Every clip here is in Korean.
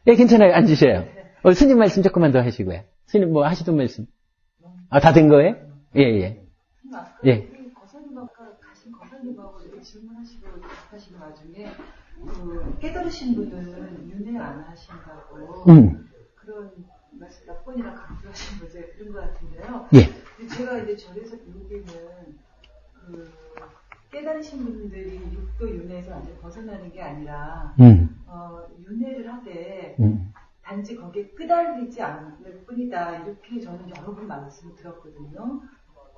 예, 괜찮아요. 앉으셔요. 스님 말씀 조금만 더 하시고요. 스님 뭐 하시던 말씀. 아, 다 된 거예요? 예, 예. 예. 거사님 아까 가신 거사님하고 이렇게 질문하시고 하시는 와중에 깨달으신 분들은 윤회 안 하신다고 그런 말씀 몇 번이나 강조하신 거죠. 그런 것 같은데요. 예. 제가 이제 절에서 보기에는 깨달으신 분들이 육도 윤회에서 완전 벗어나는 게 아니라 윤회를 하되 단지 거기에 끄달리지 않을 뿐이다. 이렇게 저는 여러 번 말씀을 들었거든요.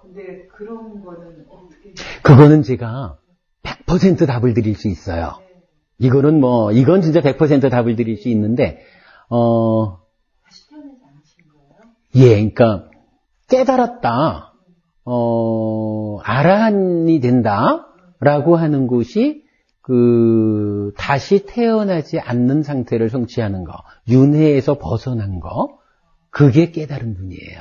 근데 그런 거는 어떻게? 그거는 제가 100% 답을 드릴 수 있어요. 네. 이건 진짜 100% 답을 드릴 수 있는데, 다시 태어나지 않으신 거예요? 예, 그러니까, 깨달았다, 아라한이 된다라고 하는 것이, 다시 태어나지 않는 상태를 성취하는 거, 윤회에서 벗어난 거, 그게 깨달은 분이에요.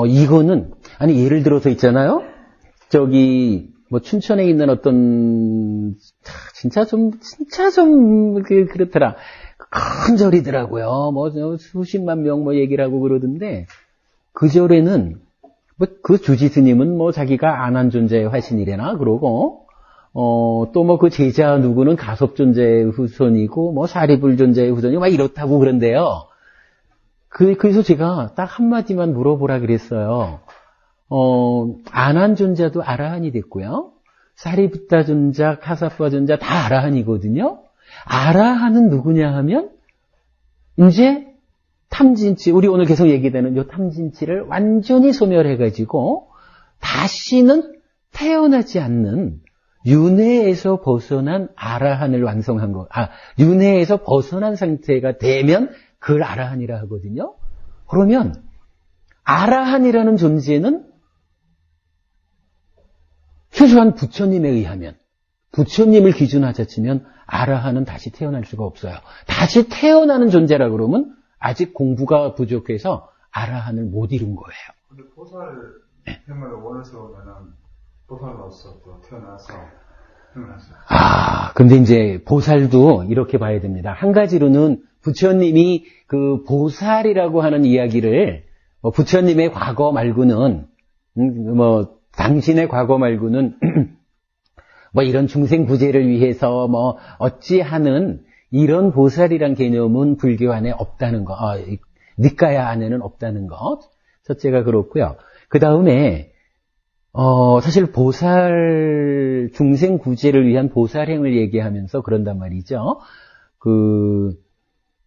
이거는, 예를 들어서 있잖아요? 춘천에 있는 어떤, 진짜 좀, 그렇더라. 큰 절이더라고요. 수십만 명 얘기를 하고 그러던데, 그 절에는, 그 주지스님은 자기가 안한 존재의 화신이래나, 그러고, 또 그 제자 누구는 가섭 존재의 후손이고, 사리불 존재의 후손이고, 이렇다고 그런데요. 그래서 제가 딱 한마디만 물어보라 그랬어요. 안한 존자도 아라한이 됐고요. 사리부타 존자, 카사파 존자 다 아라한이거든요. 아라한은 누구냐 하면, 이제 탐진치, 우리 오늘 계속 얘기되는 요 탐진치를 완전히 소멸해가지고, 다시는 태어나지 않는 윤회에서 벗어난 아라한을 완성한 거. 윤회에서 벗어난 상태가 되면 그걸 아라한이라 하거든요. 그러면 아라한이라는 존재는 최소한 부처님에 의하면, 부처님을 기준하자 치면 아라한은 다시 태어날 수가 없어요. 다시 태어나는 존재라 그러면 아직 공부가 부족해서 아라한을 못 이룬 거예요. 근데 보살을 태어나를 원해서 오면은 보살로서 또 태어나서. 근데 이제 보살도 이렇게 봐야 됩니다. 한 가지로는 부처님이 그 보살이라고 하는 이야기를 부처님의 과거 말고는 당신의 과거 말고는 이런 중생 구제를 위해서 어찌하는 이런 보살이란 개념은 불교 안에 없다는 거, 니까야 안에는 없다는 것. 첫째가 그렇고요. 그 다음에 사실 보살, 중생 구제를 위한 보살행을 얘기하면서 그런단 말이죠.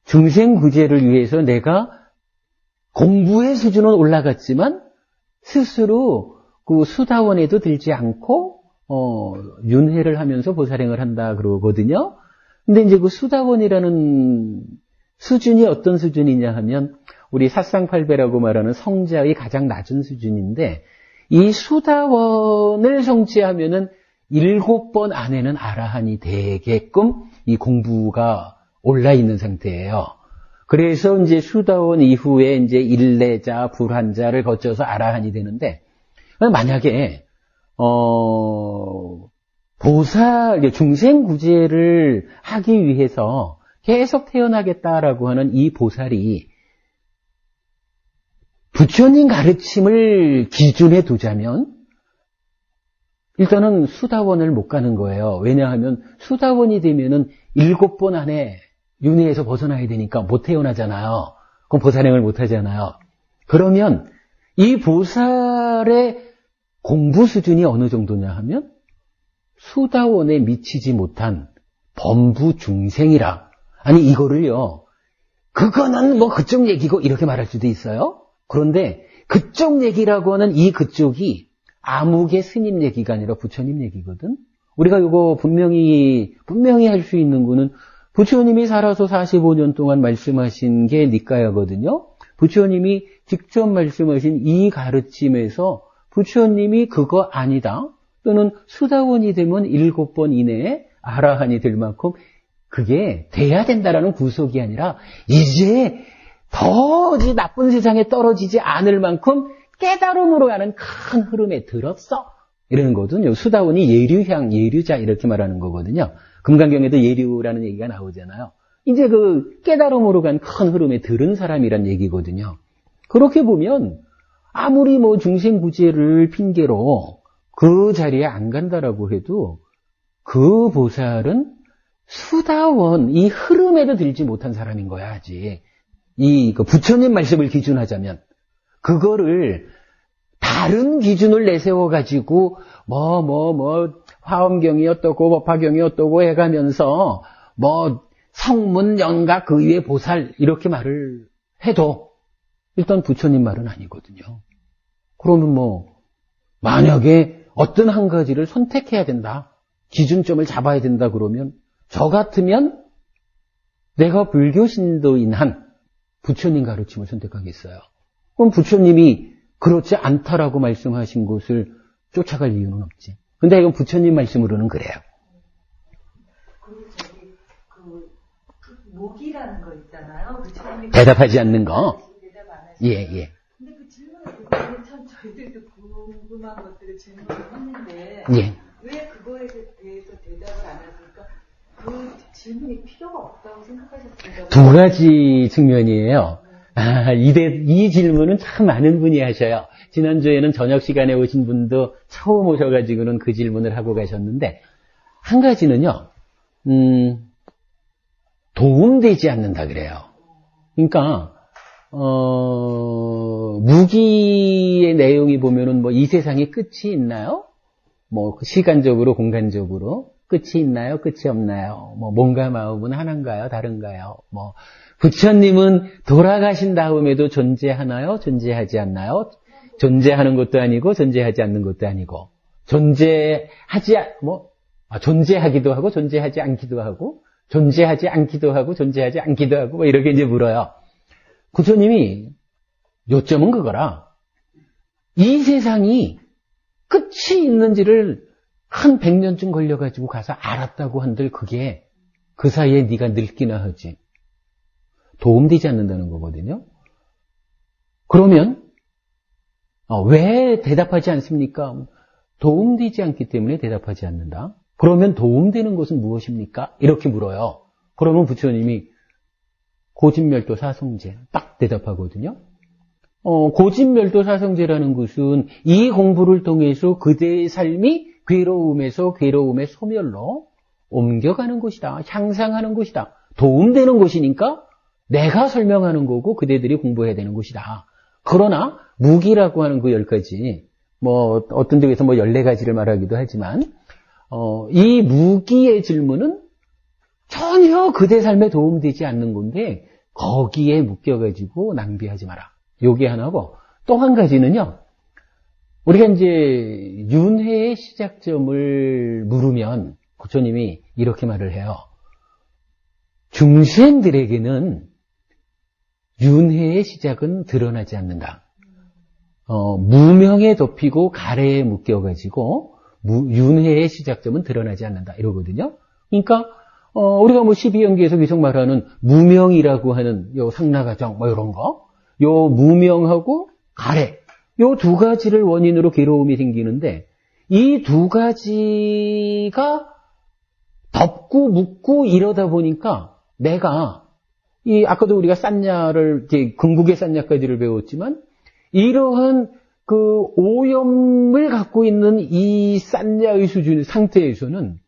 중생 구제를 위해서 내가 공부의 수준은 올라갔지만 스스로 그 수다원에도 들지 않고 윤회를 하면서 보살행을 한다 그러거든요. 근데 이제 그 수다원이라는 수준이 어떤 수준이냐 하면 우리 사상팔배라고 말하는 성자의 가장 낮은 수준인데 이 수다원을 성취하면은 7번 안에는 아라한이 되게끔 이 공부가 올라 있는 상태예요. 그래서 이제 수다원 이후에 이제 일례자, 불환자를 거쳐서 아라한이 되는데 만약에 보살, 중생 구제를 하기 위해서 계속 태어나겠다라고 하는 이 보살이 부처님 가르침을 기준에 두자면 일단은 수다원을 못 가는 거예요. 왜냐하면 수다원이 되면은 7번 안에 윤회에서 벗어나야 되니까 못 태어나잖아요. 그럼 보살행을 못 하잖아요. 그러면 이 보살의 공부 수준이 어느 정도냐 하면 수다원에 미치지 못한 범부 중생이라. 아니 이거를요. 그거는 그쪽 얘기고 이렇게 말할 수도 있어요. 그런데 그쪽 얘기라고 하는 이 그쪽이 아무개 스님 얘기가 아니라 부처님 얘기거든. 우리가 이거 분명히 할 수 있는 거는 부처님이 살아서 45년 동안 말씀하신 게 니까야거든요. 부처님이 직접 말씀하신 이 가르침에서 부처님이 그거 아니다. 또는 수다원이 되면 7번 이내에 아라한이 될 만큼 그게 돼야 된다라는 구속이 아니라 이제 더 나쁜 세상에 떨어지지 않을 만큼 깨달음으로 가는 큰 흐름에 들었어. 이러는 거거든요. 수다원이 예류향, 예류자 이렇게 말하는 거거든요. 금강경에도 예류라는 얘기가 나오잖아요. 이제 그 깨달음으로 간 큰 흐름에 들은 사람이란 얘기거든요. 그렇게 보면 아무리 뭐 중생구제를 핑계로 그 자리에 안 간다라고 해도 그 보살은 수다원, 이 흐름에도 들지 못한 사람인 거야, 아직. 그 부처님 말씀을 기준하자면. 그거를 다른 기준을 내세워가지고, 화엄경이 어떻고, 법화경이 어떻고 해가면서, 성문, 연각, 그 위에 보살, 이렇게 말을 해도, 일단 부처님 말은 아니거든요. 그러면 만약에 어떤 한 가지를 선택해야 된다. 기준점을 잡아야 된다 그러면 저 같으면 내가 불교 신도인 한 부처님 가르침을 선택하겠어요. 그럼 부처님이 그렇지 않다라고 말씀하신 것을 쫓아갈 이유는 없지. 근데 이건 부처님 말씀으로는 그래요. 그리고 목이라는 거 있잖아요. 부처님이 대답하지 않는 거. 대답 안 하시죠. 예. 근데 그 질문을 듣고 참 저희들도 궁금한 것들을 질문을 했는데 예. 왜 그거에 대해서 대답을 안 하실까? 그 질문이 필요가 없다고 생각하셨습니까? 두 가지 측면이에요. 이 질문은 참 많은 분이 하셔요. 지난주에는 저녁 시간에 오신 분도 처음 오셔가지고는 그 질문을 하고 가셨는데, 한 가지는요, 도움되지 않는다 그래요. 그러니까, 무기의 내용이 보면은 이 세상에 끝이 있나요? 시간적으로, 공간적으로. 끝이 있나요? 끝이 없나요? 몸과 마음은 하나인가요? 다른가요? 부처님은 돌아가신 다음에도 존재하나요? 존재하지 않나요? 존재하는 것도 아니고, 존재하지 않는 것도 아니고, 존재하기도 하고, 존재하지 않기도 하고, 존재하지 않기도 하고, 존재하지 않기도 하고, 이렇게 이제 물어요. 부처님이 요점은 그거라. 이 세상이 끝이 있는지를 한 100년쯤 걸려가지고 가서 알았다고 한들 그게 그 사이에 네가 늙기나 하지. 도움되지 않는다는 거거든요. 그러면 왜 대답하지 않습니까? 도움되지 않기 때문에 대답하지 않는다. 그러면 도움되는 것은 무엇입니까? 이렇게 물어요. 그러면 부처님이 고진멸도 사성제 딱 대답하거든요. 고진멸도 사성제라는 것은 이 공부를 통해서 그대의 삶이 괴로움에서 괴로움의 소멸로 옮겨가는 것이다. 향상하는 것이다. 도움되는 것이니까 내가 설명하는 거고 그대들이 공부해야 되는 것이다. 그러나 무기라고 하는 그 10가지, 어떤 쪽에서 14가지를 말하기도 하지만 이 무기의 질문은 전혀 그대 삶에 도움되지 않는 건데 거기에 묶여가지고 낭비하지 마라. 요게 하나고, 또 한 가지는요, 우리가 이제 윤회의 시작점을 물으면 부처님이 이렇게 말을 해요. 중생들에게는 윤회의 시작은 드러나지 않는다. 무명에 덮이고 가래에 묶여가지고 윤회의 시작점은 드러나지 않는다. 이러거든요. 그러니까 우리가 12연기에서 계속 말하는 무명이라고 하는 요 상나가정 이런 거, 요 무명하고 가래, 요 두 가지를 원인으로 괴로움이 생기는데 이 두 가지가 덮고 묶고 이러다 보니까 내가 아까도 우리가 싼냐를 궁극의 싼냐까지를 배웠지만 이러한 그 오염을 갖고 있는 이 싼냐의 수준 상태에서는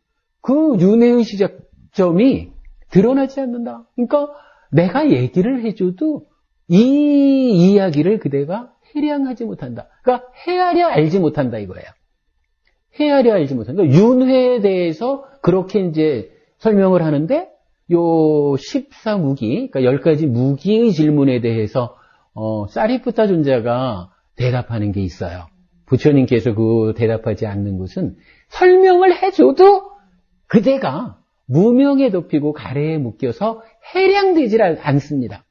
그 윤회의 시작점이 드러나지 않는다. 그러니까 내가 얘기를 해줘도 이 이야기를 그대가 해량하지 못한다. 그러니까 헤아려 알지 못한다 이거예요. 헤아려 알지 못한다. 윤회에 대해서 그렇게 이제 설명을 하는데 요 14무기, 그러니까 10가지 무기의 질문에 대해서 사리푸타 존자가 대답하는 게 있어요. 부처님께서 그 대답하지 않는 것은 설명을 해줘도 그대가 무명에 덮이고 가래에 묶여서 해량되질 않습니다.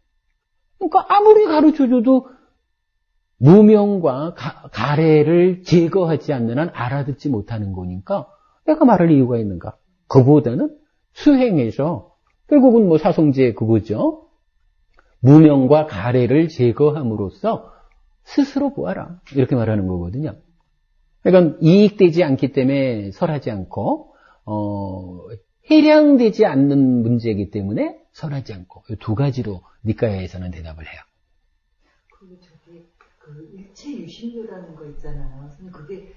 그러니까 아무리 가르쳐줘도 무명과 가래를 제거하지 않는 한 알아듣지 못하는 거니까 내가 말할 이유가 있는가? 그보다는 수행해서 결국은 사성제 그거죠. 무명과 가래를 제거함으로써 스스로 보아라. 이렇게 말하는 거거든요. 그러니까 이익되지 않기 때문에 설하지 않고 해량되지 않는 문제이기 때문에 설하지 않고 이 두 가지로 니까야에서는 대답을 해요. 그리고 저기 그 일체 유심교라는 거 있잖아요. 그게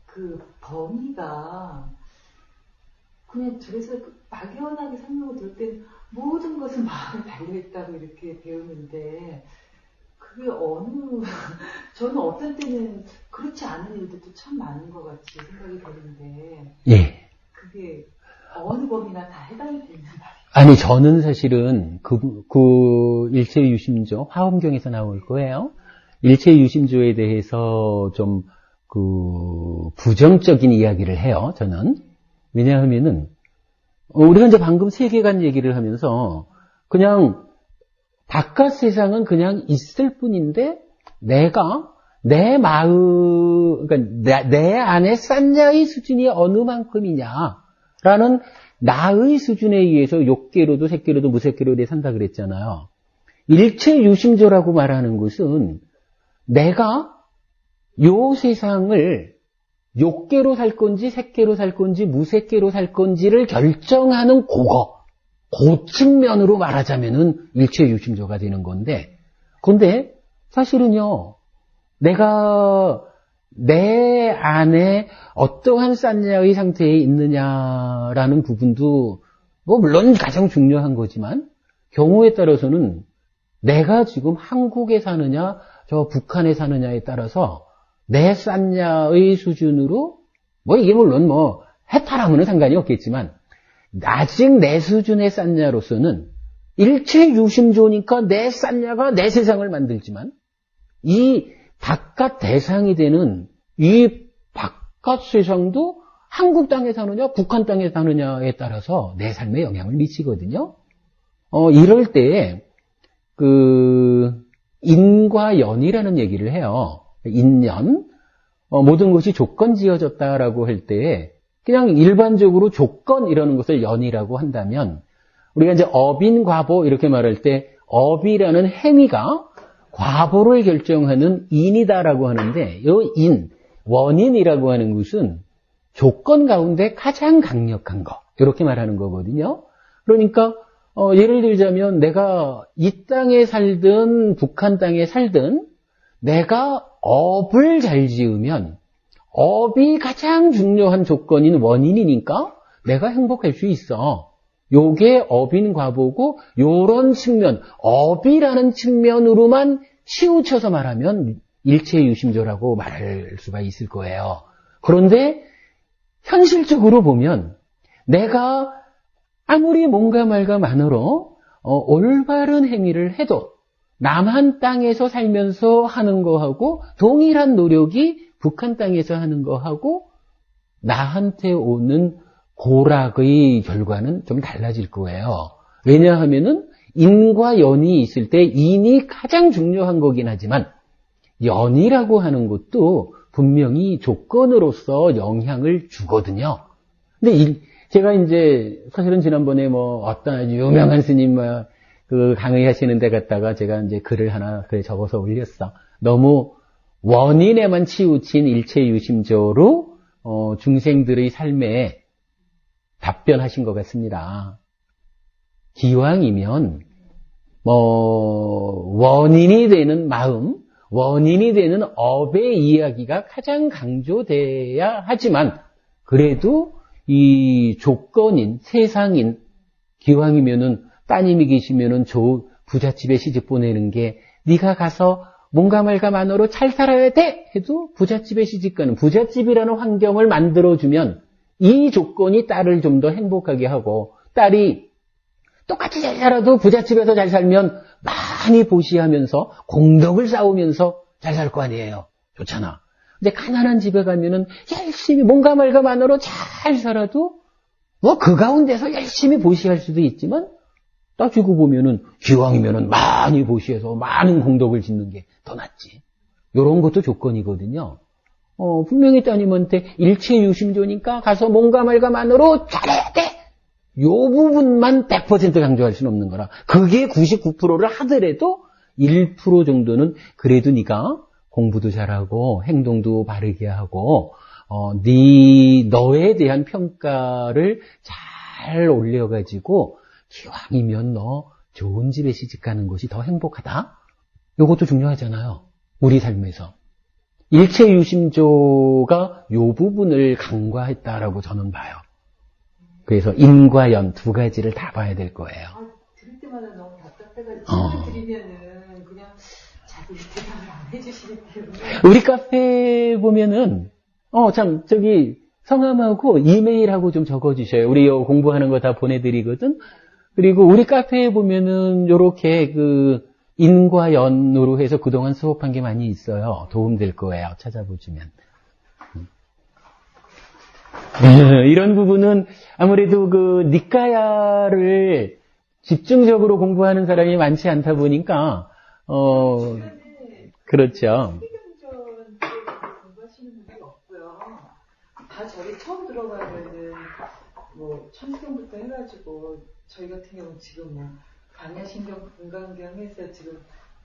그 범위가 그냥 그래서 막연하게 설명을 들을 땐 모든 것은 마음에 달려있다고 이렇게 배우는데 그게 저는 어떤 때는 그렇지 않은 일들도 참 많은 것 같이 생각이 되는데 예. 그게 어느 범위나 다 해당이 되는 말이에요. 아니, 저는 사실은 그 일체유심조, 화엄경에서 나올 거예요. 일체유심조에 대해서 좀 부정적인 이야기를 해요, 저는. 왜냐하면은, 우리가 이제 방금 세계관 얘기를 하면서, 그냥, 바깥 세상은 그냥 있을 뿐인데, 내가, 내 마음, 그러니까 내 안에 싼냐의 수준이 어느 만큼이냐라는 나의 수준에 의해서 욕계로도 색계로도 무색계로도 산다 그랬잖아요. 일체유심조라고 말하는 것은 내가 요 세상을 욕계로 살 건지 색계로 살 건지 무색계로 살 건지를 결정하는 그 측면으로 말하자면은 일체유심조가 되는 건데, 근데 사실은요, 내가 내 안에 어떠한 싼냐의 상태에 있느냐라는 부분도 물론 가장 중요한 거지만 경우에 따라서는 내가 지금 한국에 사느냐 저 북한에 사느냐에 따라서 내 싼냐의 수준으로 이게 물론 해탈하면은 상관이 없겠지만 아직 내 수준의 싼냐로서는 일체유심조니까 내 싼냐가 내 세상을 만들지만 이 바깥 대상이 되는 이 바깥 세상도 한국 땅에 사느냐 북한 땅에 사느냐에 따라서 내 삶에 영향을 미치거든요. 이럴 때 인과 연이라는 얘기를 해요. 인연, 모든 것이 조건 지어졌다라고 할 때 그냥 일반적으로 조건 이라는 것을 연이라고 한다면 우리가 이제 업인 과보 이렇게 말할 때 업이라는 행위가 과보를 결정하는 인이다라고 하는데, 이 원인이라고 하는 것은 조건 가운데 가장 강력한 거, 이렇게 말하는 거거든요. 그러니까, 예를 들자면 내가 이 땅에 살든 북한 땅에 살든 내가 업을 잘 지으면 업이 가장 중요한 조건인 원인이니까 내가 행복할 수 있어. 요게 업인 과보고 요런 측면, 업이라는 측면으로만 치우쳐서 말하면 일체유심조라고 말할 수가 있을 거예요. 그런데 현실적으로 보면 내가 아무리 뭔가 말가 만으로 올바른 행위를 해도 남한 땅에서 살면서 하는 거하고 동일한 노력이 북한 땅에서 하는 거하고 나한테 오는 고락의 결과는 좀 달라질 거예요. 왜냐하면은 인과 연이 있을 때 인이 가장 중요한 거긴 하지만 연이라고 하는 것도 분명히 조건으로서 영향을 주거든요. 근데 제가 이제 사실은 지난번에 어떤 유명한 스님 강의하시는 데 갔다가 제가 이제 글을 하나 적어서 올렸어. 너무 원인에만 치우친 일체유심조로 중생들의 삶에 답변하신 것 같습니다. 기왕이면 원인이 되는 마음, 원인이 되는 업의 이야기가 가장 강조돼야 하지만 그래도 이 조건인 세상인 기왕이면은 따님이 계시면은 부잣집에 시집 보내는 게 네가 가서 뭔가 말가 만으로 잘 살아야 돼 해도 부잣집에 시집 가는 부잣집이라는 환경을 만들어주면 이 조건이 딸을 좀 더 행복하게 하고 딸이 똑같이 잘 살아도 부잣집에서 잘 살면 많이 보시하면서 공덕을 쌓으면서 잘 살 거 아니에요. 좋잖아. 근데 가난한 집에 가면은 열심히 뭔가 말가 만으로 잘 살아도 그 가운데서 열심히 보시할 수도 있지만 따지고 보면은 기왕이면은 많이 보시해서 많은 공덕을 짓는 게 더 낫지. 이런 것도 조건이거든요. 분명히 따님한테 일체유심조니까 가서 뭔가 말가 만으로 잘해야 돼. 요 부분만 100% 강조할 수는 없는 거라. 그게 99%를 하더라도 1% 정도는 그래도 네가 공부도 잘하고 행동도 바르게 하고 너에 대한 평가를 잘 올려가지고 기왕이면 너 좋은 집에 시집가는 것이 더 행복하다. 이것도 중요하잖아요. 우리 삶에서. 일체유심조가 이 부분을 간과했다라고 저는 봐요. 그래서 인과 연 두 가지를 다 봐야 될 거예요. 들을 때마다 너무 답답해가지고 드리면은 그냥 자기 대답을 안 해주시기 때문에. 우리 카페 보면은 참 저기 성함하고 이메일하고 좀 적어주셔요. 우리 공부하는 거 다 보내드리거든. 그리고 우리 카페에 보면은 요렇게 그 인과 연으로 해서 그동안 수업한 게 많이 있어요. 도움될 거예요. 찾아보시면. 이런 부분은 아무래도 그 니까야를 집중적으로 공부하는 사람이 많지 않다 보니까 그렇죠. 세계경전 공부하시는 분들이 없고요. 다 저희 처음 들어가면은 뭐 천수경부터 해가지고 저희 같은 경우는 지금 뭐 반야신경, 분간경 해서 지금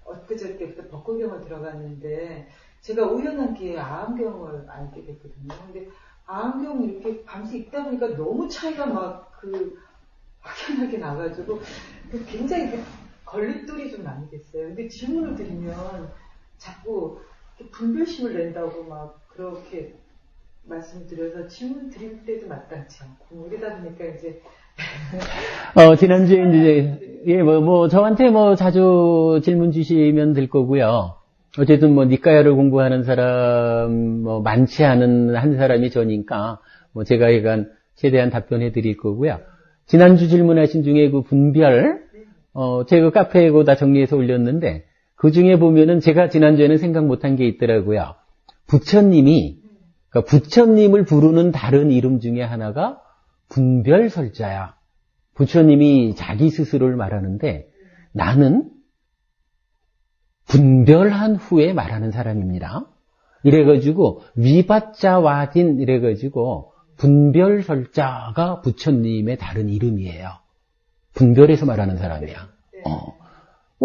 엊그저께부터 법고경을 들어갔는데 제가 우연한 기회에 아암경을 알게 됐거든요. 근데 아암경 이렇게 밤새 읽다 보니까 너무 차이가 막 확연하게 나가지고 굉장히 걸림돌이 좀 많이 됐어요. 근데 질문을 드리면 자꾸 분별심을 낸다고 막 그렇게 말씀드려서 질문 드릴 때도 마땅치 않고 이러다 보니까 이제 지난주에 이제 저한테 자주 질문 주시면 될 거고요. 어쨌든 니까야를 공부하는 사람 많지 않은 한 사람이 저니까 제가 이간 최대한 답변해 드릴 거고요. 지난주 질문하신 중에 그 분별 제가 카페에 다 정리해서 올렸는데 그 중에 보면은 제가 지난주에는 생각 못한 게 있더라고요. 부처님이 그러니까 부처님을 부르는 다른 이름 중에 하나가 분별설자야. 부처님이 자기 스스로를 말하는데 나는 분별한 후에 말하는 사람입니다. 이래가지고 위바자와딘 이래가지고 분별설자가 부처님의 다른 이름이에요. 분별해서 말하는 사람이야.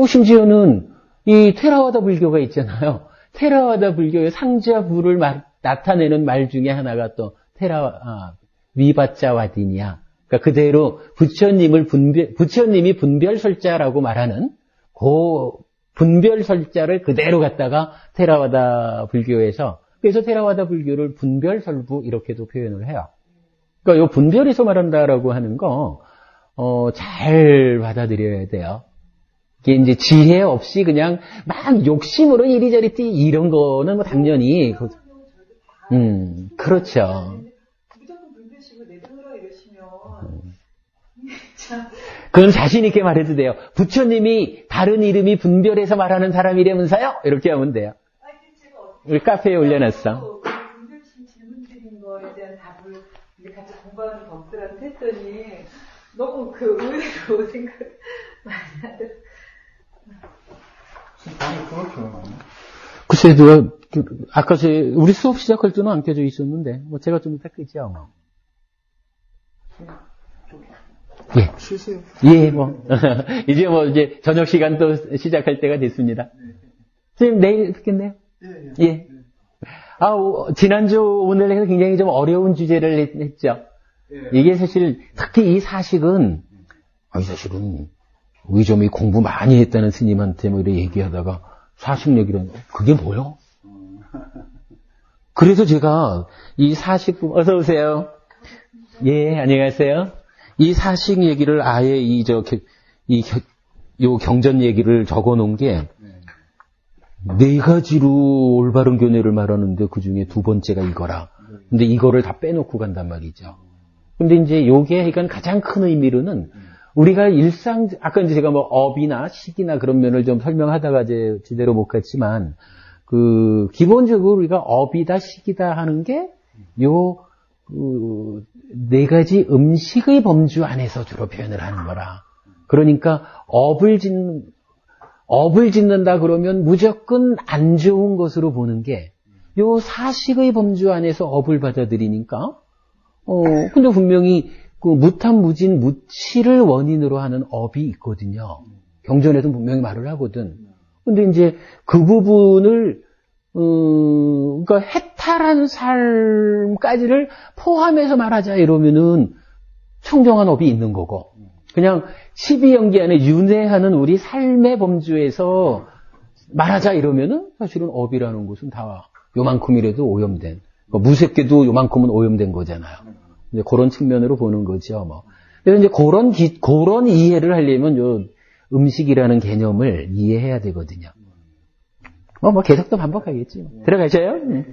심지어는 이 테라와다 불교가 있잖아요. 테라와다 불교의 상자부를 나타내는 말 중에 하나가 또 위바자와딘이야. 그러니까 그대로 부처님이 분별설자라고 말하는 그 분별설자를 그대로 갖다가 테라와다 불교에서 그래서 테라와다 불교를 분별설부 이렇게도 표현을 해요. 그러니까 이 분별에서 말한다라고 하는 거 잘 받아들여야 돼요. 이게 이제 지혜 없이 그냥 막 욕심으로 이리저리 이런 거는 당연히 그렇죠. 무조건 분별심을 내려놓으라 이러시면 참 그건 자신 있게 말해도 돼요. 부처님이 다른 이름이 분별해서 말하는 사람이라면서요? 이렇게 하면 돼요. 우리 카페에 올려놨어. 분별심 질문 드린 거에 대한 답을 이제 같이 공부하는 덤들한테 했더니 너무 의외로 생각 많이 하더라고요. 아니, 그렇게 많아요? 글쎄, 누가, 아까 우리 수업 시작할 때는 안 켜져 있었는데, 제가 좀 이따 끄죠. 예. 쉬세요. 예, 이제 이제 저녁 시간 또 시작할 때가 됐습니다. 선생님, 내일 뵙겠네요? 예. 지난주 오늘 해서 굉장히 좀 어려운 주제를 했죠. 이게 사실, 특히 이 사식은, 사실은, 우리 좀 공부 많이 했다는 스님한테 이렇게 얘기하다가, 사식 얘기를, 그게 뭐요? 그래서 제가, 이 사식, 어서오세요. 예, 안녕하세요. 이 사식 얘기를 아예 요 경전 얘기를 적어 놓은 게, 네 가지로 올바른 교뇌를 말하는데 그 중에 두 번째가 이거라. 근데 이거를 다 빼놓고 간단 말이죠. 근데 이제 요게 이건 가장 큰 의미로는 우리가 아까 이제 제가 업이나 식이나 그런 면을 좀 설명하다가 이제 제대로 못 갔지만, 기본적으로 우리가 업이다, 식이다 하는 게 네 가지 음식의 범주 안에서 주로 표현을 하는 거라. 그러니까 업을 짓는다 그러면 무조건 안 좋은 것으로 보는 게 요 사식의 범주 안에서 업을 받아들이니까 근데 분명히 무탐무진 무치를 원인으로 하는 업이 있거든요. 경전에도 분명히 말을 하거든. 근데 이제 그 부분을 그러니까 해탈한 삶까지를 포함해서 말하자 이러면은 청정한 업이 있는 거고, 그냥 12연기 안에 윤회하는 우리 삶의 범주에서 말하자 이러면은 사실은 업이라는 것은 다 요만큼이라도 오염된, 무색계도 요만큼은 오염된 거잖아요. 이제 그런 측면으로 보는 거죠, 뭐. 그래서 이제 그런 이해를 하려면 요 음식이라는 개념을 이해해야 되거든요. 뭐 계속 또 반복하겠지. 들어가셔요? 네.